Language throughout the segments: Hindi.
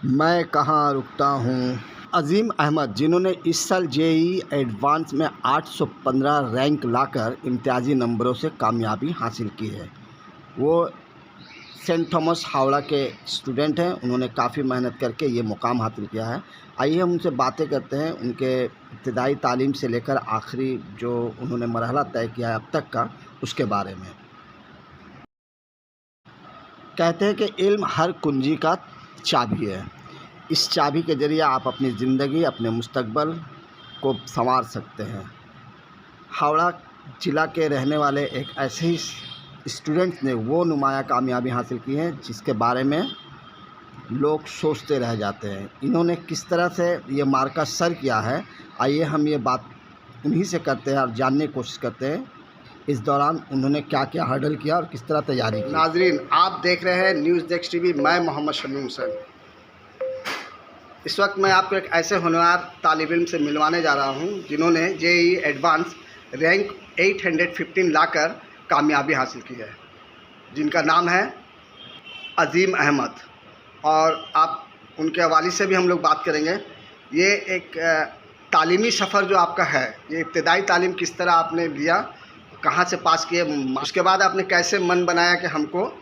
मैं कहाँ रुकता हूँ। अज़ीम अहमद, जिन्होंने इस साल जेईई एडवांस में 815 रैंक लाकर इम्तियाजी नंबरों से कामयाबी हासिल की है, वो सेंट थॉमस हावड़ा के स्टूडेंट हैं। उन्होंने काफ़ी मेहनत करके ये मुकाम हासिल किया है। आइए हम उनसे बातें करते हैं, उनके इब्तिदाई तालीम से लेकर आखिरी जो उन्होंने मरहला तय किया है अब तक का, उसके बारे में। कहते हैं कि इल्म हर कुंजी का चाबी है। इस चाबी के ज़रिए आप अपनी ज़िंदगी, अपने मुस्तकबिल को संवार सकते हैं। हावड़ा ज़िला के रहने वाले एक ऐसे ही स्टूडेंट ने वो नुमाया कामयाबी हासिल की है जिसके बारे में लोग सोचते रह जाते हैं। इन्होंने किस तरह से ये मार्का सर किया है, आइए हम ये बात उन्हीं से करते हैं और जानने की कोशिश करते हैं इस दौरान उन्होंने क्या क्या हर्डल किया और किस तरह तैयारी की। नाजरीन, आप देख रहे हैं न्यूज़ डेस्क टीवी। मैं मोहम्मद शमीम हुसैन। इस वक्त मैं आपको एक ऐसे होनहार तालिब इल्म से मिलवाने जा रहा हूं जिन्होंने जेईई एडवांस रैंक 815 लाकर कामयाबी हासिल की है, जिनका नाम है अज़ीम अहमद। और आप उनके वालिद से भी हम लोग बात करेंगे। ये एक तालीमी सफ़र जो आपका है, ये इब्तिदाई तालीम किस तरह आपने लिया, कहाँ से पास किए, उसके बाद आपने कैसे मन बनाया कि हमको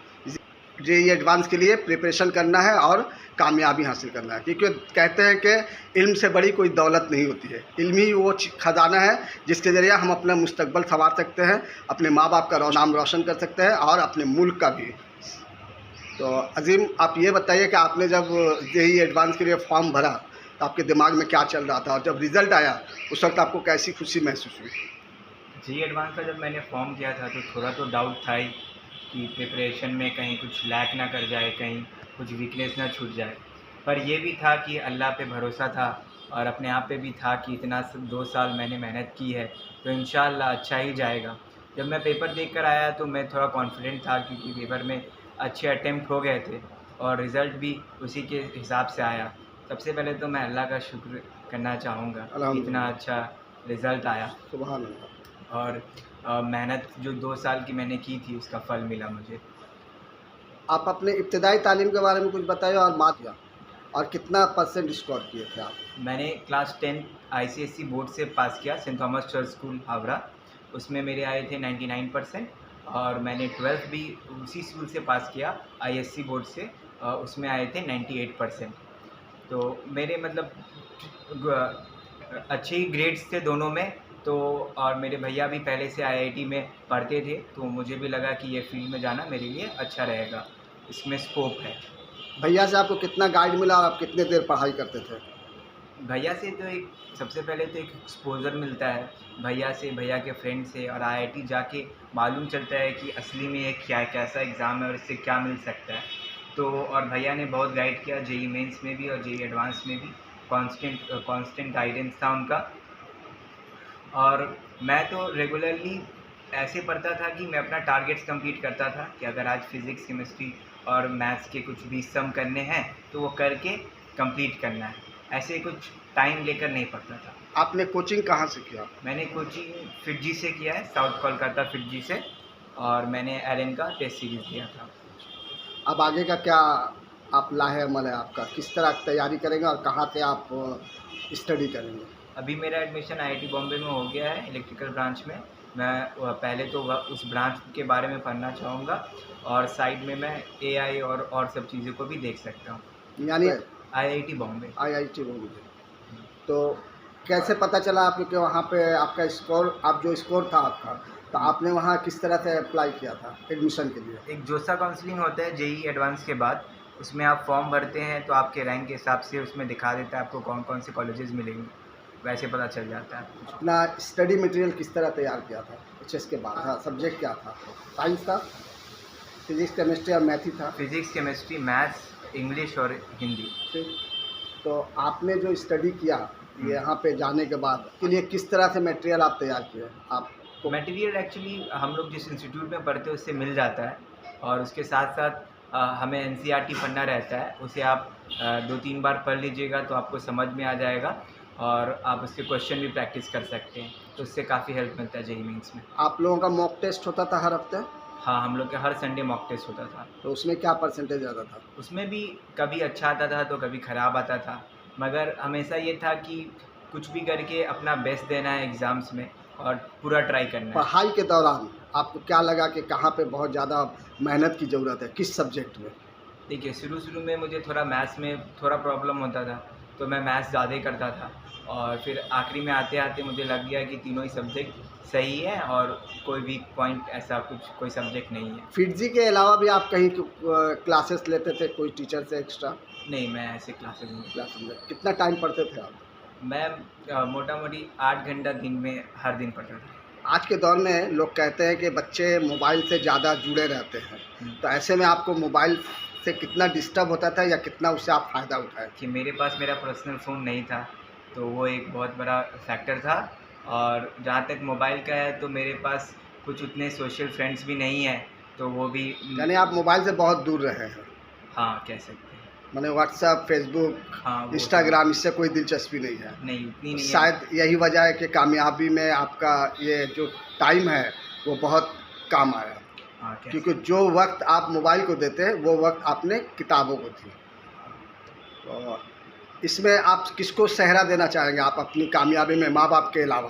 जेईई एडवांस के लिए प्रिपरेशन करना है और कामयाबी हासिल करना है। क्योंकि कहते हैं कि इल्म से बड़ी कोई दौलत नहीं होती है। इल्म ही वो ख़जाना है जिसके ज़रिए हम अपना मुस्तकबिल संवार सकते हैं, अपने माँ बाप का नाम रोशन कर सकते हैं और अपने मुल्क का भी। तो अज़ीम, आप ये बताइए कि आपने जब जेईई एडवांस के लिए फॉर्म भरा तो आपके दिमाग में क्या चल रहा था, और जब रिज़ल्ट आया उस वक्त आपको कैसी खुशी महसूस हुई? जेईई एडवांस का जब मैंने फॉर्म किया था तो थोड़ा तो डाउट था ही कि प्रिपरेशन में कहीं कुछ लैक ना कर जाए, कहीं कुछ वीकनेस ना छूट जाए। पर ये भी था कि अल्लाह पे भरोसा था और अपने आप पे भी था कि इतना 2 साल मैंने मेहनत की है तो इंशाअल्लाह अच्छा ही जाएगा। जब मैं पेपर देख कर आया तो मैं थोड़ा कॉन्फिडेंट था क्योंकि पेपर में अच्छे अटैम्प्ट हो गए थे और रिज़ल्ट भी उसी के हिसाब से आया। सबसे पहले तो मैं अल्लाह का शुक्र करना चाहूँगा, इतना अच्छा रिज़ल्ट आया। सुभान अल्लाह। और मेहनत जो 2 साल की मैंने की थी उसका फल मिला मुझे। आप अपने इब्तिदाई तालीम के बारे में कुछ बताइए और मात्रा, और कितना परसेंट स्कोर किए थे आप? मैंने क्लास 10 आईसीएसई बोर्ड से पास किया, Saint Thomas church school Howrah. उसमें मेरे आए थे 99%। और मैंने 12th भी उसी स्कूल से पास किया आईएससी बोर्ड से, उसमें आए थे 98%। तो मेरे मतलब अच्छे ही ग्रेड्स थे दोनों में। तो और मेरे भैया भी पहले से आईआईटी में पढ़ते थे तो मुझे भी लगा कि ये फील्ड में जाना मेरे लिए अच्छा रहेगा, इसमें स्कोप है। भैया से आपको कितना गाइड मिला और आप कितने देर पढ़ाई करते थे? भैया से तो एक सबसे पहले तो एक एक्सपोज़र मिलता है भैया से, भैया के फ्रेंड से, और आईआईटी जाके मालूम चलता है कि असली में ये क्या कैसा एग्ज़ाम है और इससे क्या मिल सकता है। तो और भैया ने बहुत गाइड किया जेईई मेंस में भी और जेईई एडवांस में भी। कांस्टेंट गाइडेंस था उनका। और मैं तो रेगुलरली ऐसे पढ़ता था कि मैं अपना टारगेट्स कंप्लीट करता था कि अगर आज फिज़िक्स, केमिस्ट्री और मैथ्स के कुछ भी सम करने हैं तो वो करके कंप्लीट करना है। ऐसे कुछ टाइम लेकर नहीं पढ़ता था। आपने कोचिंग कहाँ से किया? मैंने कोचिंग फिटजी से किया है, साउथ कोलकाता फिटजी से। और मैंने एलन का टेस्ट सीरीज़ दिया था। अब आगे का क्या आप लाहे अमल है आपका? किस तरह तैयारी करेंगे और कहाँ से आप स्टडी करेंगे? अभी मेरा एडमिशन आईआईटी बॉम्बे में हो गया है इलेक्ट्रिकल ब्रांच में। मैं पहले तो उस ब्रांच के बारे में पढ़ना चाहूँगा और साइड में मैं एआई और सब चीज़ों को भी देख सकता हूँ। यानी आईआईटी बॉम्बे। आईआईटी बॉम्बे। तो कैसे पता चला आपको कि वहाँ पे आपका स्कोर, आप जो स्कोर था आपका, तो आपने वहाँ किस तरह से अप्लाई किया था एडमिशन के लिए? एक जोसा काउंसलिंग होता है जेईई एडवांस के बाद, उसमें आप फॉर्म भरते हैं तो आपके रैंक के हिसाब से उसमें दिखा देता है आपको कौन कौन से कॉलेजेस मिलेंगे, वैसे पता चल जाता है। अपना स्टडी मटेरियल किस तरह तैयार किया था एचएस के बाद? हाँ, सब्जेक्ट क्या था? साइंस था, फिजिक्स, केमिस्ट्री और मैथ ही था? फिज़िक्स, केमिस्ट्री, मैथ्स, इंग्लिश और हिंदी। ठीक। तो आपने जो स्टडी किया यहाँ पे जाने के बाद के लिए किस तरह से मटेरियल आप तैयार किए? आपको मटेरियल एक्चुअली हम लोग जिस इंस्टीट्यूट में पढ़ते हैं उससे मिल जाता है और उसके साथ साथ हमें एनसीईआरटी पढ़ना रहता है। उसे आप 2-3 बार पढ़ लीजिएगा तो आपको समझ में आ जाएगा और आप उसके क्वेश्चन भी प्रैक्टिस कर सकते हैं, तो उससे काफ़ी हेल्प मिलता है जेईई मेंस में। आप लोगों का मॉक टेस्ट होता था हर हफ्ते? हाँ, हम लोग के हर संडे मॉक टेस्ट होता था। तो उसमें क्या परसेंटेज आता था? उसमें भी कभी अच्छा आता था तो कभी ख़राब आता था, मगर हमेशा ये था कि कुछ भी करके अपना बेस्ट देना है एग्ज़ाम्स में और पूरा ट्राई करना है। पढ़ाई के दौरान आपको क्या लगा कि कहाँ पे बहुत ज़्यादा मेहनत की ज़रूरत है, किस सब्जेक्ट में? देखिए, शुरू-शुरू में मुझे थोड़ा मैथ्स में थोड़ा प्रॉब्लम होता था, तो मैं मैथ्स ज़्यादा ही करता था और फिर आखिरी में आते-आते मुझे लग गया कि तीनों ही सब्जेक्ट सही है और कोई वीक पॉइंट ऐसा कुछ कोई सब्जेक्ट नहीं है। फिटजी के अलावा भी आप कहीं क्लासेस लेते थे कोई टीचर से एक्स्ट्रा नहीं, मैं ऐसे क्लासेस में क्लासेस में? कितना टाइम पढ़ते थे आप? मैं मोटा-मोटी 8 घंटा दिन में हर दिन पढ़ता था। आज के दौर में लोग कहते हैं कि बच्चे मोबाइल से ज़्यादा जुड़े रहते हैं, हुँ। तो ऐसे में आपको मोबाइल से कितना डिस्टर्ब होता था या कितना उससे आप फ़ायदा उठाए? कि मेरे पास मेरा पर्सनल फ़ोन नहीं था, तो वो एक बहुत बड़ा फैक्टर था और जहाँ तक मोबाइल का है तो मेरे पास कुछ उतने सोशल फ्रेंड्स भी नहीं हैं, तो वो भी यानी आप मोबाइल से बहुत दूर रहे हैं, हाँ, कह सकते हैं। माने व्हाट्सएप, फेसबुक, हाँ, वो सब इंस्टाग्राम इससे कोई दिलचस्पी नहीं है। नहीं, उतनी नहीं है। शायद यही वजह है कि कामयाबी में आपका ये जो टाइम है वो बहुत काम आया, हाँ, कह क्योंकि जो वक्त आप मोबाइल को देते हैं वो वक्त आपने किताबों को दी। तो इसमें आप किसको सेहरा देना चाहेंगे आप अपनी कामयाबी में माँ बाप के अलावा?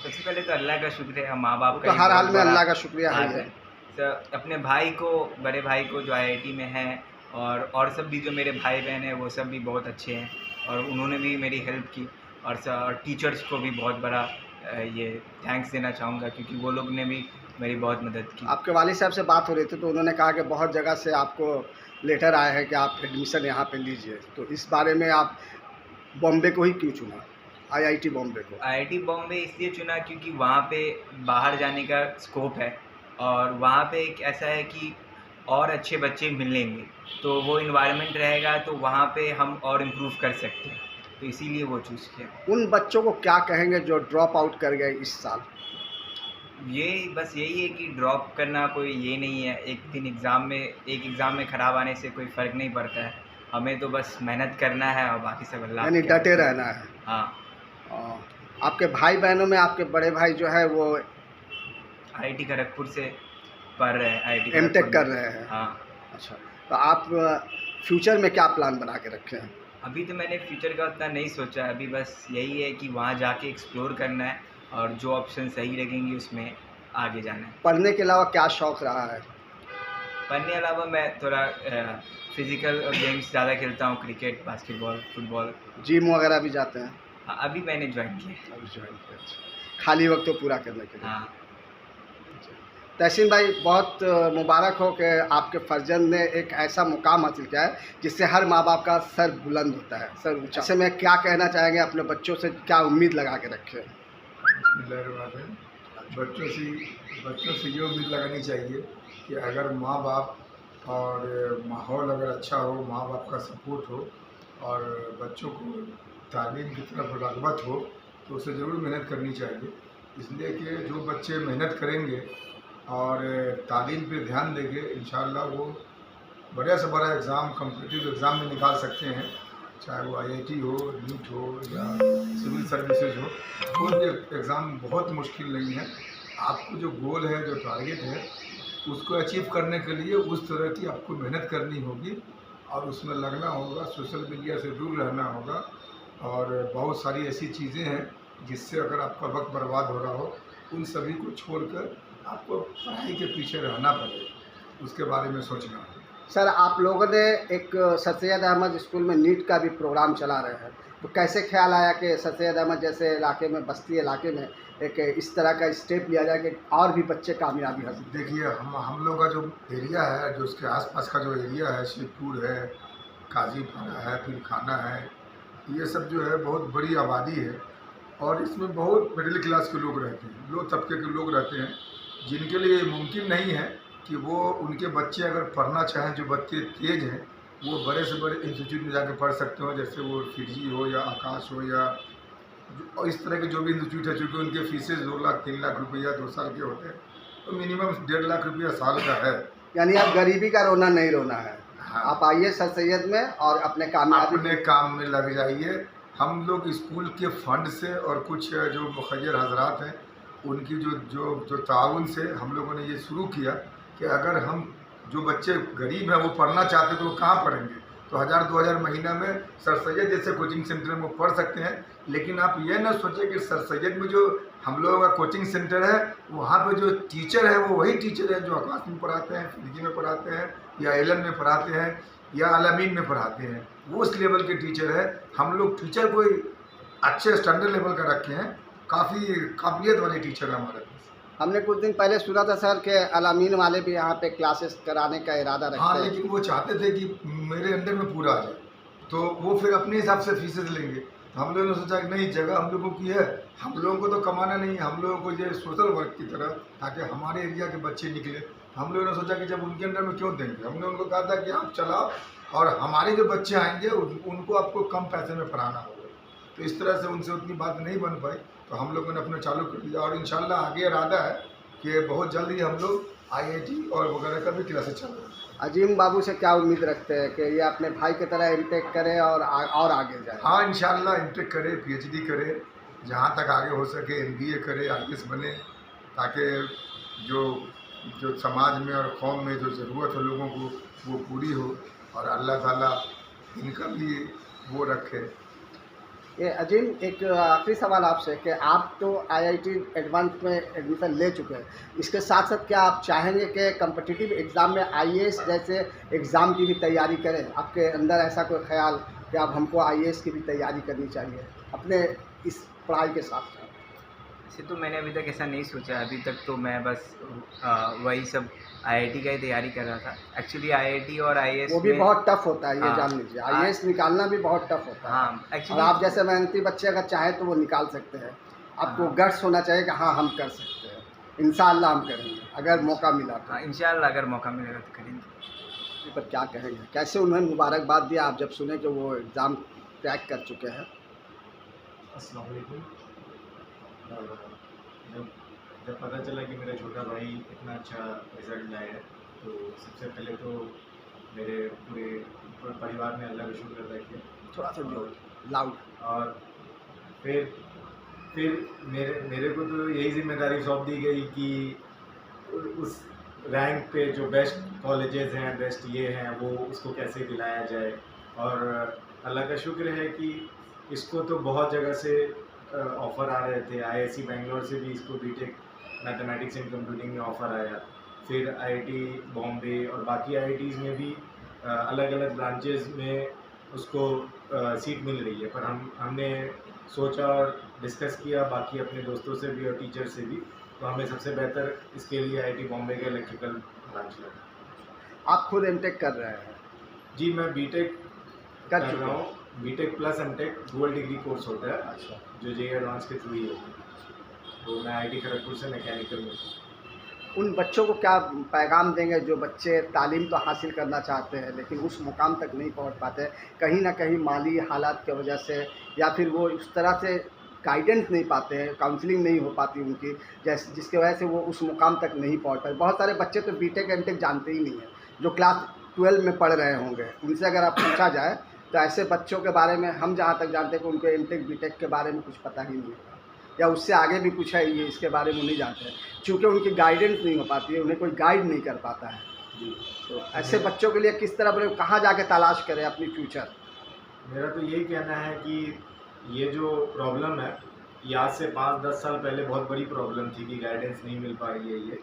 सबसे पहले तो अल्लाह का शुक्र है, माँ-बाप तो का ही हर हाल बहुत में बड़ा अल्लाह का शुक्रिया है हाथ ही है। है। तो अपने भाई को, बड़े भाई को जो आईआईटी में हैं और सब भी जो मेरे भाई-बहन हैं वो सब भी बहुत अच्छे हैं और उन्होंने भी मेरी हेल्प की और टीचर्स को भी बहुत बड़ा ये थैंक्स देना चाहूँगा क्योंकि वो लोग ने भी मेरी बहुत मदद की। आपके वालिद साहब से बात हो रही थी तो उन्होंने कहा कि बहुत जगह से आपको लेटर आए हैं कि आप एडमिशन यहाँ पे लीजिए, तो इस बारे में आप बॉम्बे को ही क्यों चुना, आईआईटी बॉम्बे को? आईआईटी बॉम्बे इसलिए चुना क्योंकि वहाँ पे बाहर जाने का स्कोप है और वहाँ पे एक ऐसा है कि और अच्छे बच्चे मिलेंगे, तो वो इन्वायरमेंट रहेगा तो वहाँ पे हम और इम्प्रूव कर सकते हैं, तो इसीलिए वो चूज़ किया। उन बच्चों को क्या कहेंगे जो ड्रॉप आउट कर गए इस साल? ये बस यही है कि ड्रॉप करना कोई ये नहीं है, एक एग्ज़ाम में ख़राब आने से कोई फ़र्क नहीं पड़ता है, हमें तो बस मेहनत करना है और बाकी सब अल्लाह यानी के डटे हाथ में। रहना है। हाँ, आपके भाई बहनों में आपके बड़े भाई जो है वो आईआईटी खड़गपुर से पढ़ रहे हैं, आईआईटी एमटेक खड़गपुर कर में। रहे हैं। हाँ। अच्छा, तो आप फ्यूचर में क्या प्लान बना के रखे हैं? अभी तो मैंने फ्यूचर का उतना नहीं सोचा है, अभी बस यही है कि वहाँ जाके एक्सप्लोर करना है और जो ऑप्शन सही लगेंगे उसमें आगे जाना है। पढ़ने के अलावा क्या शौक़ रहा है? पढ़ने के अलावा मैं थोड़ा फिज़िकल गेम्स ज़्यादा खेलता हूँ, क्रिकेट, बास्केटबॉल, फुटबॉल। जिम वगैरह भी जाते हैं? हाँ, अभी मैंने जॉइन किया है। अभी जॉइन किया, अच्छा। खाली वक्त को पूरा करने के लिए। हाँ, तहसीन भाई, बहुत मुबारक हो कि आपके फर्जंद ने एक ऐसा मुकाम हासिल किया है जिससे हर माँ बाप का सर बुलंद होता है, सर ऊँचा। ऐसे में क्या कहना चाहेंगे अपने बच्चों से, क्या उम्मीद लगा के रखें? बिस्मिल्लाहिर्रहमानिर्रहीम। बच्चों से ये उम्मीद लगानी चाहिए कि अगर माँ बाप और माहौल अगर अच्छा हो, माँ बाप का सपोर्ट हो और बच्चों को तालीम की तरफ रग़बत हो तो उसे ज़रूर मेहनत करनी चाहिए। इसलिए कि जो बच्चे मेहनत करेंगे और तालीम पे ध्यान देंगे, इंशाअल्लाह वो बड़े से बड़ा एग्ज़ाम, कॉम्पिटिटिव एग्ज़ाम में निकाल सकते हैं, चाहे वो आईआईटी हो, नीट हो या सिविल सर्विसेज हो। कोई एग्ज़ाम बहुत मुश्किल नहीं है। आपको जो गोल है, जो टारगेट है, उसको अचीव करने के लिए उस तरह की आपको मेहनत करनी होगी और उसमें लगना होगा, सोशल मीडिया से दूर रहना होगा और बहुत सारी ऐसी चीज़ें हैं जिससे अगर आपका वक्त बर्बाद हो रहा हो, उन सभी को छोड़कर आपको पढ़ाई के पीछे रहना पड़ेगा, उसके बारे में सोचना होगा। सर, आप लोगों ने एक सर सैयद अहमद स्कूल में नीट का भी प्रोग्राम चला रहे हैं, तो कैसे ख्याल आया कि सर सैयद अहमद जैसे इलाके में, बस्ती इलाके में एक इस तरह का स्टेप लिया जाए कि और भी बच्चे कामयाबी हासिल? देखिए, हम लोग का जो एरिया है, जो उसके आसपास का जो एरिया है, शिवपुर है, काजीपाड़ा है, फिर खाना है, ये सब जो है बहुत बड़ी आबादी है और इसमें बहुत मिडिल क्लास के लोग रहते हैं, लो तबके के लोग रहते हैं, जिनके लिए मुमकिन नहीं है कि वो उनके बच्चे अगर पढ़ना चाहें, जो बच्चे तेज़ हैं, वो बड़े से बड़े इंस्टीट्यूट में जाके पढ़ सकते हो, जैसे वो फिजी हो या आकाश हो या और इस तरह के जो भी इंस्टीट्यूट है, चूँकि उनके फीसेज 2 लाख 3 लाख रुपया 2 साल के होते हैं, तो मिनिमम 1.5 लाख रुपया साल का है। यानी आप गरीबी का रोना नहीं रोना है। हाँ, आप आइए सर सैयद में और अपने कामयाबी अपने काम में लग जाइए। हम लोग स्कूल के फंड से और कुछ जो मुखय्यर हजरात हैं उनकी जो ताउन से हम लोगों ने ये शुरू किया कि अगर हम जो बच्चे गरीब हैं वो पढ़ना चाहते तो वो कहाँ पढ़ेंगे, तो 1000-2000 महीना में सर सैयद जैसे कोचिंग सेंटर में वो पढ़ सकते हैं। लेकिन आप ये ना सोचें कि सर सैयद में जो हम लोगों का कोचिंग सेंटर है वहाँ पे जो टीचर है वो वही टीचर है जो आकाश में पढ़ाते हैं, फिजिक्स में पढ़ाते हैं, या एलन में पढ़ाते हैं, या अलामीन में पढ़ाते हैं, वो उस लेवल के टीचर है। हम लोग टीचर को अच्छे स्टैंडर्ड लेवल का रखे हैं, काफ़ी काबिलियत वाले टीचर हैं हमारे पास। हमने कुछ दिन पहले सुना था सर कि अलामीन वाले भी यहाँ पे क्लासेस कराने का इरादा रखते हाँ, हैं। लेकिन वो चाहते थे कि मेरे अंडर में पूरा आ जाए, तो वो फिर अपने हिसाब से फीसेस लेंगे। तो हम लोगों ने सोचा कि नहीं, जगह हम लोगों की है, हम लोगों को तो कमाना नहीं है, हम लोगों को ये सोशल वर्क की तरह, ताकि हमारे एरिया के बच्चे निकले। हम लोगों ने सोचा कि जब उनके अंडर में क्यों देंगे, हमने उनको कहा था कि आप चलाओ और हमारे जो बच्चे आएंगे उनको आपको कम पैसे में पढ़ाना होगा। तो इस तरह से उनसे उतनी बात नहीं बन पाई, तो हम लोगों ने अपना चालू कर दिया। और इंशाल्लाह आगे इरादा है कि बहुत जल्द ही हम लोग IIT और वगैरह का भी क्लासेस चालू करेंगे। अजीम बाबू से क्या उम्मीद रखते हैं कि ये अपने भाई की तरह एमटेक करे और आगे जाए? हाँ, इंशाल्लाह एमटेक करे, PhD करे, जहाँ तक आगे हो सके MBA करे, IAS बने, ताकि जो समाज में और कौम में जो ज़रूरत है लोगों को वो पूरी हो, और अल्लाह ताला इनका भी वो रखे। ये अजीम, एक आखिरी सवाल आपसे कि आप तो IIT एडवांस में एडमिशन ले चुके हैं, इसके साथ साथ क्या आप चाहेंगे कि कम्पिटिटिव एग्ज़ाम में IAS जैसे एग्ज़ाम की भी तैयारी करें? आपके अंदर ऐसा कोई ख्याल कि अब हमको IAS की भी तैयारी करनी चाहिए अपने इस पढ़ाई के साथ साथ? वैसे तो मैंने अभी तक ऐसा नहीं सोचा। अभी तक तो मैं बस वही सब IIT का ही तैयारी कर रहा था। एक्चुअली IIT और IAS वो भी में बहुत टफ होता है, ये हाँ, जान लीजिए। IAS निकालना भी बहुत टफ होता है। हाँ, और एक्चुअली आप जैसे मेहनती बच्चे अगर चाहें तो वो निकाल सकते हैं। आपको हाँ। गट्स होना चाहिए कि हाँ, हम कर सकते हैं। इंशाअल्लाह हम करेंगे अगर मौका मिला तो। हाँ, इंशाल्लाह अगर मौका मिलेगा तो करेंगे। इस पर क्या कहेंगे? कैसे उन्हें मुबारकबाद दिया आप जब सुने कि वो एग्ज़ाम क्रैक कर चुके हैं? अस्सलाम वालेकुम। जब पता चला कि मेरा छोटा भाई इतना अच्छा रिज़ल्ट लाया है, तो सबसे पहले तो मेरे पूरे परिवार ने अल्लाह का शुक्र अदा किया। थोड़ा सा जोर लाउड। और फिर मेरे को तो यही जिम्मेदारी सौंप दी गई कि उस रैंक पे जो बेस्ट कॉलेजेस हैं, बेस्ट ये हैं, वो उसको कैसे दिलाया जाए। और अल्लाह का शुक्र है कि इसको तो बहुत जगह से ऑफ़र आ रहे थे। IISc बेंगलोर से भी इसको बीटेक मैथमेटिक्स एंड कंप्यूटिंग में ऑफ़र आया। फिर IIT बॉम्बे और बाकी IITs में भी अलग अलग ब्रांचेस में उसको सीट मिल रही है। पर हमने सोचा और डिस्कस किया बाकी अपने दोस्तों से भी और टीचर से भी, तो हमें सबसे बेहतर इसके लिए IIT बॉम्बे का इलेक्ट्रिकल ब्रांच लगा। आप खुद एमटेक कर रहे हैं? जी, मैं बीटेक कर कर चुके रहा हैं? हूँ। B Tech plus M Tech dual degree course होता है, अच्छा। जो JEE एडवांस के थ्रू ही होता है। तो मैं IIT खड़गपुर से मैकेनिकल में हूँ। उन बच्चों को क्या पैगाम देंगे जो बच्चे तालीम तो हासिल करना चाहते हैं लेकिन उस मुकाम तक नहीं पहुंच पाते, कहीं ना कहीं माली हालात की वजह से, या फिर वो उस तरह से गाइडेंस नहीं पाते हैं, काउंसलिंग नहीं हो पाती उनकी, जैसे जिसकी वजह से वो उस मुकाम तक नहीं पहुंच पाते। बहुत सारे बच्चे तो बीटेक एमटेक जानते ही नहीं हैं, जो क्लास 12 में पढ़ रहे होंगे। उनसे अगर आप पूछा जाए तो ऐसे बच्चों के बारे में हम जहाँ तक जानते हैं कि उनको एमटेक बीटेक के बारे में कुछ पता ही नहीं होता, या उससे आगे भी कुछ है ये इसके बारे में नहीं जानते हैं, क्योंकि उनकी गाइडेंस नहीं हो पाती है, उन्हें कोई गाइड नहीं कर पाता है। जी, तो ऐसे बच्चों के लिए किस तरह बने, कहाँ जाके तलाश करें अपनी फ्यूचर? मेरा तो यही कहना है कि ये जो प्रॉब्लम है, ये आज से 5-10 साल पहले बहुत बड़ी प्रॉब्लम थी कि गाइडेंस नहीं मिल पा रही है ये।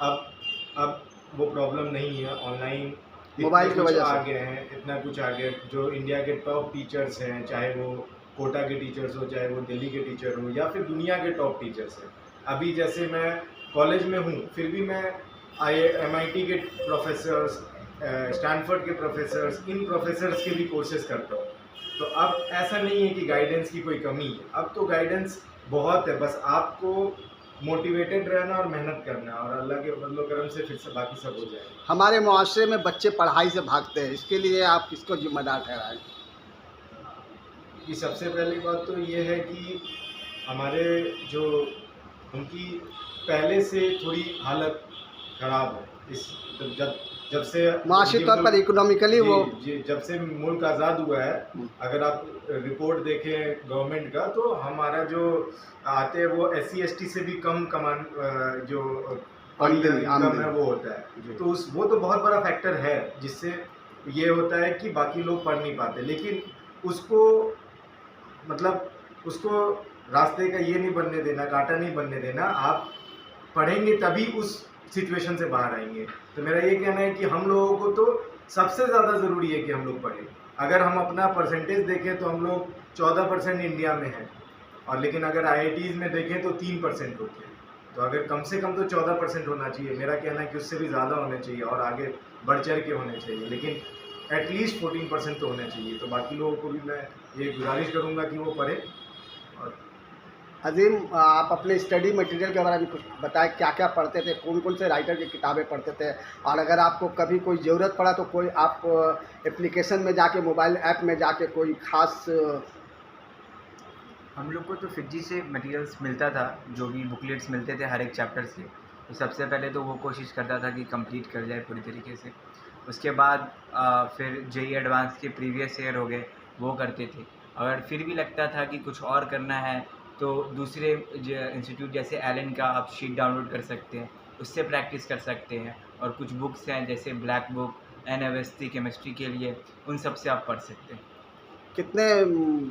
अब वो प्रॉब्लम नहीं है। ऑनलाइन मोबाइल की वजह से आ गए हैं, इतना कुछ आ गया। जो इंडिया के टॉप टीचर्स हैं, चाहे वो कोटा के टीचर्स हो, चाहे वो दिल्ली के टीचर हो, या फिर दुनिया के टॉप टीचर्स हैं। अभी जैसे मैं कॉलेज में हूँ, फिर भी मैं MIT के प्रोफेसर्स, स्टैनफोर्ड के प्रोफेसर्स, इन प्रोफेसर्स के भी कोर्सेज करता हूँ। तो अब ऐसा नहीं है कि गाइडेंस की कोई कमी है, अब तो गाइडेंस बहुत है। बस आपको मोटिवेटेड रहना और मेहनत करना, और अल्लाह के फजलो करम से फिर से बाकी सब हो जाएगा। हमारे मुआशरे में बच्चे पढ़ाई से भागते हैं, इसके लिए आप किसको जिम्मेदार ठहराएं? कि सबसे पहली बात तो ये है कि हमारे जो उनकी पहले से थोड़ी हालत ख़राब है। इस जब जब से माशी ये तौर पर मुल्क- इकोनॉमिकली जी, वो जी, जब से मुल्क आज़ाद हुआ है, अगर आप रिपोर्ट देखें गवर्नमेंट का, तो हमारा जो आते हैं वो SC ST से भी कम जो पर ईयर आमदनी इनकम है आमदनी वो होता है। जी। तो वो तो बहुत बड़ा फैक्टर है जिससे ये होता है कि बाकी लोग पढ़ नहीं पाते, लेकिन उसको मतलब उसको रास्ते का ये नहीं बनने देना, कांटा नहीं बनने देना। आप पढ़ेंगे तभी उस सिचुएशन से बाहर आएंगे। तो मेरा ये कहना है कि हम लोगों को तो सबसे ज़्यादा ज़रूरी है कि हम लोग पढ़ें। अगर हम अपना परसेंटेज देखें तो हम लोग 14% इंडिया में हैं, और लेकिन अगर IITs में देखें तो 3% होते हैं। तो अगर कम से कम तो 14% होना चाहिए। मेरा कहना है कि उससे भी ज़्यादा होने चाहिए और आगे बढ़ चढ़ के होने चाहिए, लेकिन एटलीस्ट 14% तो होने चाहिए। तो बाकी लोगों को भी मैं ये गुजारिश करूँगा कि वो पढ़ें। और अजीम, आप अपने स्टडी मटेरियल के बारे में कुछ बताएं, क्या क्या पढ़ते थे, कौन कौन से राइटर की किताबें पढ़ते थे, और अगर आपको कभी कोई ज़रूरत पड़ा तो कोई आप एप्लीकेशन में जाके, मोबाइल ऐप में जाके कोई ख़ास हम लोग को तो फिजी से मटेरियल्स मिलता था, जो भी बुकलेट्स मिलते थे हर एक चैप्टर से। तो सबसे पहले तो वो कोशिश करता था कि कंप्लीट कर जाए पूरी तरीके से। उसके बाद फिर JEE एडवांस के प्रीवियस ईयर हो गए, वो करते थे। अगर फिर भी लगता था कि कुछ और करना है तो दूसरे इंस्टीट्यूट जैसे एलन का आप शीट डाउनलोड कर सकते हैं, उससे प्रैक्टिस कर सकते हैं। और कुछ बुक्स हैं जैसे ब्लैक बुक, NAOST केमिस्ट्री के लिए, उन सब से आप पढ़ सकते हैं। कितने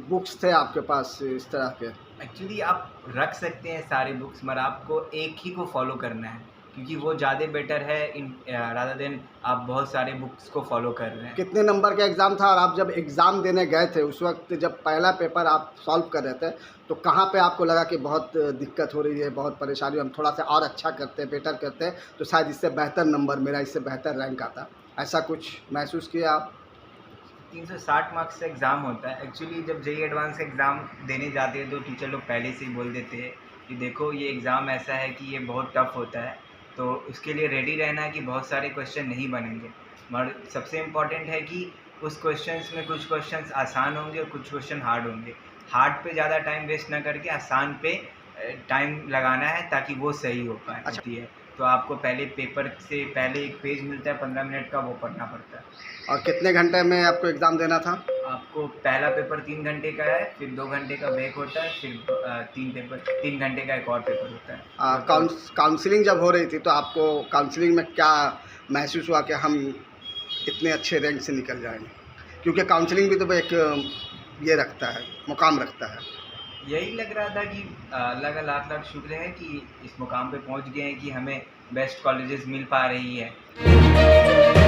बुक्स थे आपके पास इस तरह के? एक्चुअली आप रख सकते हैं सारे बुक्स, मगर आपको एक ही को फॉलो करना है, क्योंकि वो ज़्यादा बेटर है इन रादर देन आप बहुत सारे बुक्स को फॉलो कर रहे हैं। कितने नंबर का एग्ज़ाम था, और आप जब एग्ज़ाम देने गए थे उस वक्त जब पहला पेपर आप सॉल्व कर रहे थे, तो कहाँ पे आपको लगा कि बहुत दिक्कत हो रही है, बहुत परेशानी, हम थोड़ा सा और अच्छा करते, बेटर करते तो शायद इससे बेहतर नंबर, मेरा इससे बेहतर रैंक आता, ऐसा कुछ महसूस किया आप? 360 मार्क्स का एग्ज़ाम होता है। एक्चुअली जब JEE एडवांस एग्ज़ाम देने जाते हैं तो टीचर लोग पहले से ही बोल देते हैं कि देखो ये एग्ज़ाम ऐसा है कि ये बहुत टफ होता है, तो उसके लिए रेडी रहना है कि बहुत सारे क्वेश्चन नहीं बनेंगे। मगर सबसे इम्पॉर्टेंट है कि उस क्वेश्चंस में कुछ क्वेश्चंस आसान होंगे और कुछ क्वेश्चन हार्ड होंगे। हार्ड पे ज़्यादा टाइम वेस्ट ना करके आसान पे टाइम लगाना है, ताकि वो सही हो पाए। अच्छा। होती है तो आपको पहले पेपर से पहले एक पेज मिलता है 15 मिनट का, वो पढ़ना पड़ता है। और कितने घंटे में आपको एग्ज़ाम देना था? आपको पहला पेपर 3 घंटे का है, फिर 2 घंटे का ब्रेक होता है, फिर 3 घंटे का एक और पेपर होता है। काउंसलिंग जब हो रही थी तो आपको काउंसलिंग में क्या महसूस हुआ कि हम इतने अच्छे रैंक से निकल जाएंगे? क्योंकि काउंसलिंग भी तो एक ये रखता है, मुकाम रखता है। यही लग रहा था कि अल्लाह का लाख लाख शुक्र है कि इस मुकाम पे पहुंच गए हैं कि हमें बेस्ट कॉलेजेस मिल पा रही है।